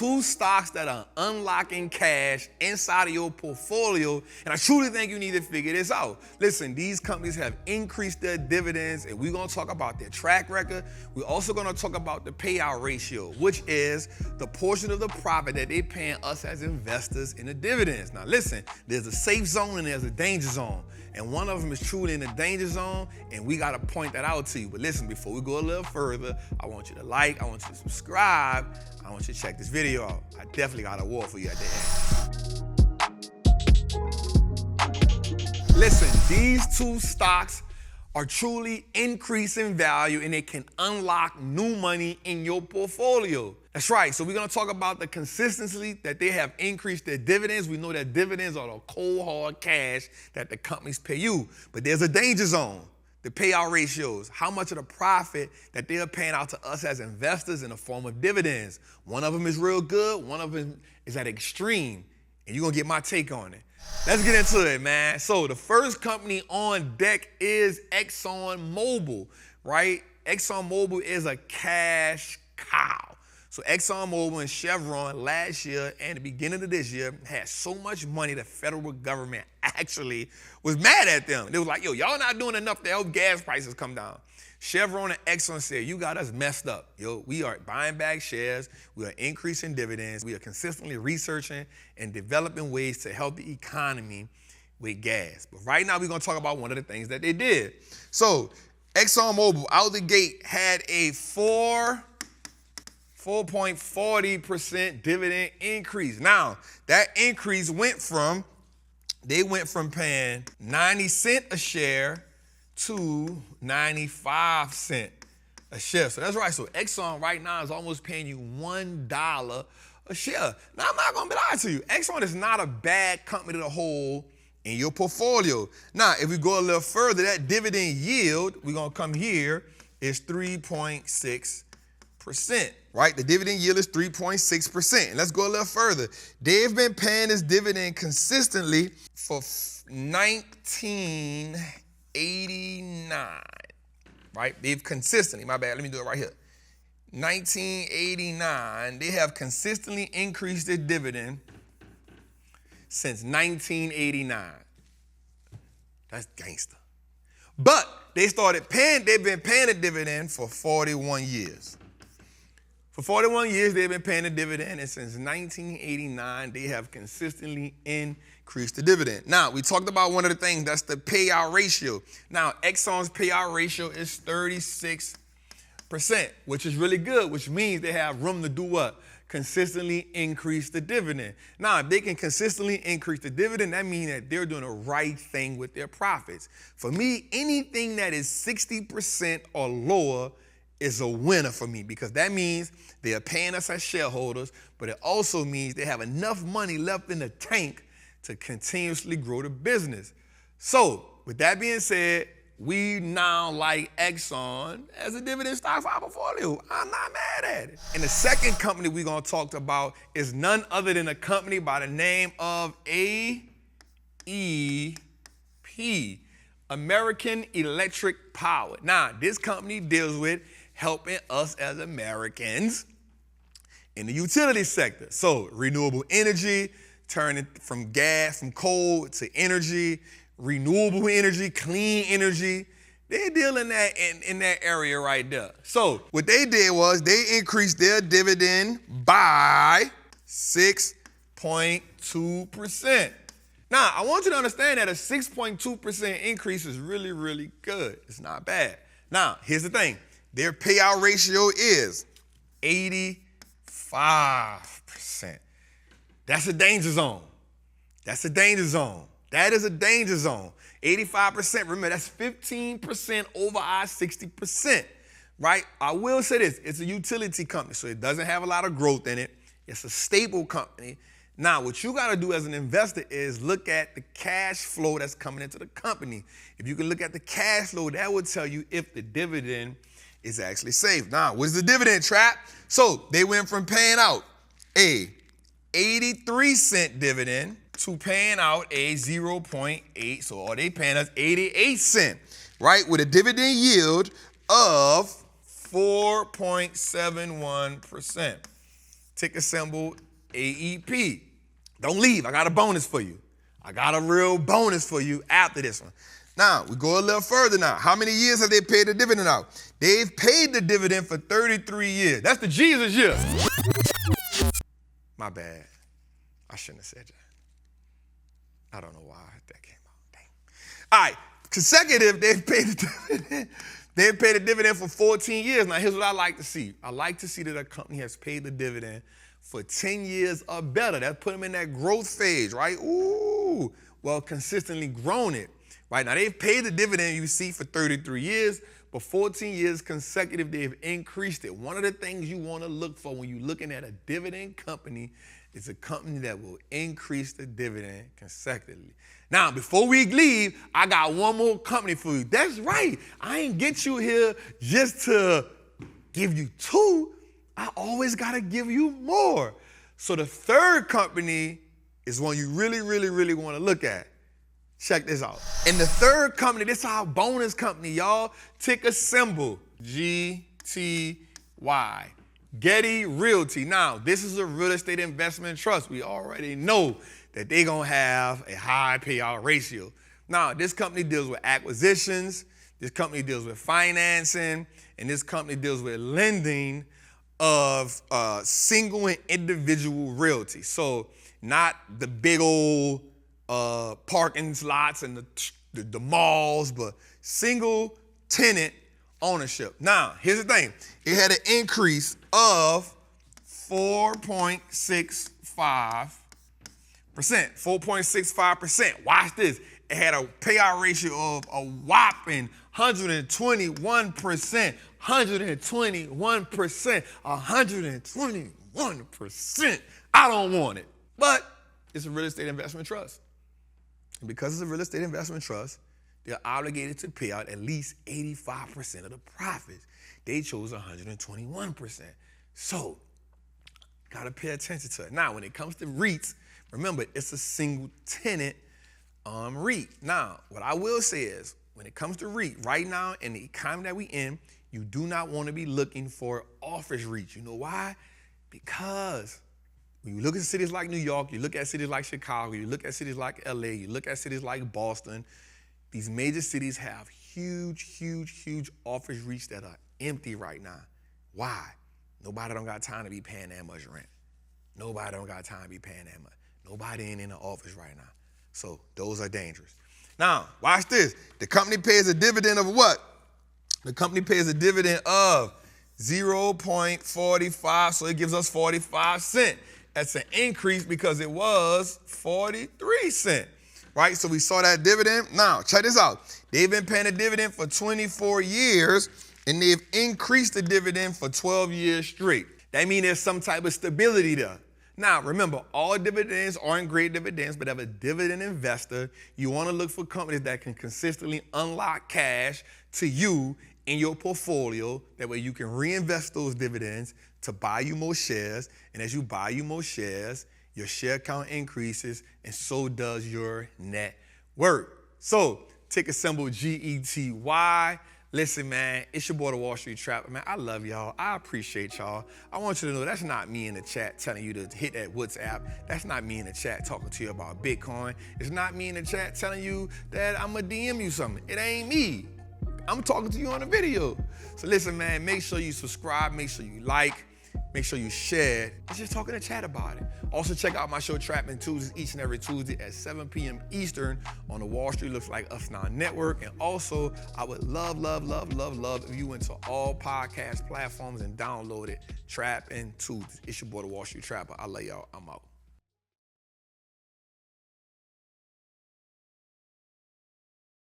2 stocks that are unlocking cash inside of your portfolio, and I truly think you need to figure this out. Listen, these companies have increased their dividends, and we're gonna talk about their track record. We're also gonna talk about the payout ratio, which is the portion of the profit that they're paying us as investors in the dividends. Now listen, there's a safe zone and there's a danger zone. And one of them is truly in the danger zone, and we gotta point that out to you. But listen, before we go a little further, I want you to like, I want you to subscribe, I want you to check this video out. I definitely got a award for you at the end. Listen, these 2 stocks are truly increasing value, and they can unlock new money in your portfolio. That's right. So we're going to talk about the consistency that they have increased their dividends. We know that dividends are the cold, hard cash that the companies pay you. But there's a danger zone, the payout ratios, how much of the profit that they're paying out to us as investors in the form of dividends. One of them is real good. One of them is at extreme. And you're going to get my take on it. Let's get into it, man. So the first company on deck is Exxon Mobile, right? Exxon Mobile is a cash cow. So Exxon Mobile and Chevron last year and the beginning of this year had so much money the federal government actually was mad at them. They was like, yo, y'all not doing enough to help gas prices come down. Chevron and Exxon said, you got us messed up. Yo, we are buying back shares. We are increasing dividends. We are consistently researching and developing ways to help the economy with gas. But right now, we're going to talk about one of the things that they did. So Exxon Mobil out the gate had a 4.40% dividend increase. Now, that increase they went from paying 90 cents a share to 95 cents a share. So that's right. So Exxon right now is almost paying you $1 a share. Now, I'm not going to lie to you. Exxon is not a bad company to hold in your portfolio. Now, if we go a little further, that dividend yield, we're going to come here, is 3.6%, right? The dividend yield is 3.6%. And let's go a little further. They've been paying this dividend consistently for 1989, right? They've consistently, my bad, let me do it right here. 1989, they have consistently increased their dividend since 1989. That's gangster. But they've been paying a dividend for 41 years. For 41 years, they've been paying a dividend, and since 1989, they have consistently increased the dividend. Now, we talked about one of the things, that's the payout ratio. Now, Exxon's payout ratio is 36%, which is really good, which means they have room to do what? Consistently increase the dividend. Now, if they can consistently increase the dividend, that means that they're doing the right thing with their profits. For me, anything that is 60% or lower is a winner for me, because that means they are paying us as shareholders, but it also means they have enough money left in the tank to continuously grow the business. So with that being said, we now like Exxon as a dividend stock for our portfolio. I'm not mad at it. And the second company we're going to talk about is none other than a company by the name of AEP, American Electric Power. Now, this company deals with helping us as Americans in the utility sector. So renewable energy, turning from coal to energy, renewable energy, clean energy. They deal in that area right there. So what they did was they increased their dividend by 6.2%. Now, I want you to understand that a 6.2% increase is really, really good. It's not bad. Now, here's the thing. Their payout ratio is 85%. That's a danger zone. That's a danger zone. That is a danger zone. 85%, remember, that's 15% over our 60%, right? I will say this, it's a utility company, so it doesn't have a lot of growth in it. It's a stable company. Now, what you got to do as an investor is look at the cash flow that's coming into the company. If you can look at the cash flow, that will tell you if the dividend is actually safe. Now, what is the dividend trap? So they went from paying out a 83-cent dividend to paying out a 0.8. So are they paying us 88 cents, right? With a dividend yield of 4.71%. ticker symbol AEP. Don't leave. I got a bonus for you. I got a real bonus for you after this one. Now, we go a little further now. How many years have they paid the dividend out? They've paid the dividend for 33 years. That's the Jesus year. My bad. I shouldn't have said that. I don't know why that came out. Dang. All right. Consecutive, they've paid the dividend. They've paid the dividend for 14 years. Now, here's what I like to see. I like to see that a company has paid the dividend for 10 years or better. That put them in that growth phase, right? Ooh, well, consistently grown it. Right now, they've paid the dividend, you see, for 33 years, but 14 years consecutive, they've increased it. One of the things you want to look for when you're looking at a dividend company is a company that will increase the dividend consecutively. Now, before we leave, I got one more company for you. That's right. I ain't get you here just to give you two. I always got to give you more. So the third company is one you really, really, really want to look at. Check this out. And the third company, this is our bonus company, y'all. Ticker symbol GTY. Getty Realty. Now, this is a real estate investment trust. We already know that they're going to have a high payout ratio. Now, this company deals with acquisitions. This company deals with financing. And this company deals with lending of single and individual realty. So not the big old parking lots and the malls, but single tenant ownership. Now, here's the thing. It had an increase of 4.65%. 4.65%. Watch this. It had a payout ratio of a whopping 121%. 121%. 121%. I don't want it. But it's a real estate investment trust. And because it's a real estate investment trust, they're obligated to pay out at least 85% of the profits. They chose 121%. So, got to pay attention to it. Now, when it comes to REITs, remember, it's a single tenant REIT. Now, what I will say is, when it comes to REIT, right now in the economy that we in, you do not want to be looking for office REITs. You know why? Because when you look at cities like New York, you look at cities like Chicago, you look at cities like LA, you look at cities like Boston, these major cities have huge, huge, huge office REITs that are empty right now. Why? Nobody don't got time to be paying that much rent. Nobody don't got time to be paying that much. Nobody ain't in the office right now. So those are dangerous. Now, watch this. The company pays a dividend of what? The company pays a dividend of 0.45, so it gives us 45 cents. That's an increase because it was 43 cents, right? So we saw that dividend. Now, check this out. They've been paying a dividend for 24 years, and they've increased the dividend for 12 years straight. That means there's some type of stability there. Now, remember, all dividends aren't great dividends, but as a dividend investor, you want to look for companies that can consistently unlock cash to you in your portfolio. That way you can reinvest those dividends to buy you more shares. And as you buy you more shares, your share count increases, and so does your net worth. So, ticker symbol GETY. Listen, man, it's your boy, the Wall Street Trapper. Man, I love y'all. I appreciate y'all. I want you to know that's not me in the chat telling you to hit that WhatsApp. That's not me in the chat talking to you about Bitcoin. It's not me in the chat telling you that I'm going to DM you something. It ain't me. I'm talking to you on a video. So listen, man, make sure you subscribe. Make sure you like. Make sure you share it. I'm just talking to chat about it. Also, check out my show, Trapping Tuesdays, each and every Tuesday at 7 p.m. Eastern on the Wall Street Looks Like Us Now network. And also, I would love if you went to all podcast platforms and downloaded Trapping Tuesdays. It's your boy, the Wall Street Trapper. I love y'all. I'm out.